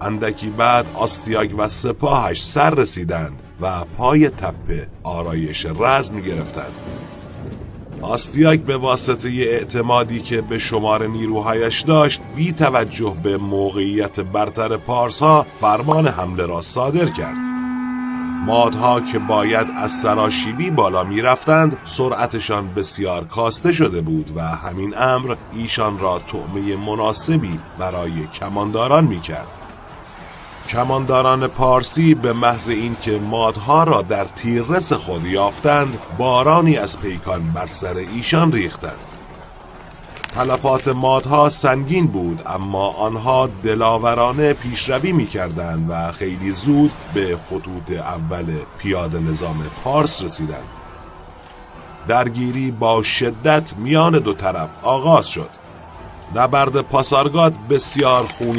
اندکی بعد آستیاگ و سپاهش سر رسیدند و پای تپه آرایش رزم می گرفتند. آستیاگ به واسطه اعتمادی که به شمار نیروهایش داشت بی توجه به موقعیت برتر پارس‌ها فرمان حمله را صادر کرد. مادها که باید از سراشیبی بالا می رفتند سرعتشان بسیار کاسته شده بود و همین امر ایشان را طعمه مناسبی برای کمانداران می کرد. کمانداران پارسی به محض اینکه مادها را در تیررس خود یافتند بارانی از پیکان بر سر ایشان ریختند. تلفات مادها سنگین بود، اما آنها دلاورانه پیشروی می کردند و خیلی زود به خطوط اول پیاده نظام پارس رسیدند. درگیری با شدت میان دو طرف آغاز شد. نبرد پاسارگاد بسیار خونی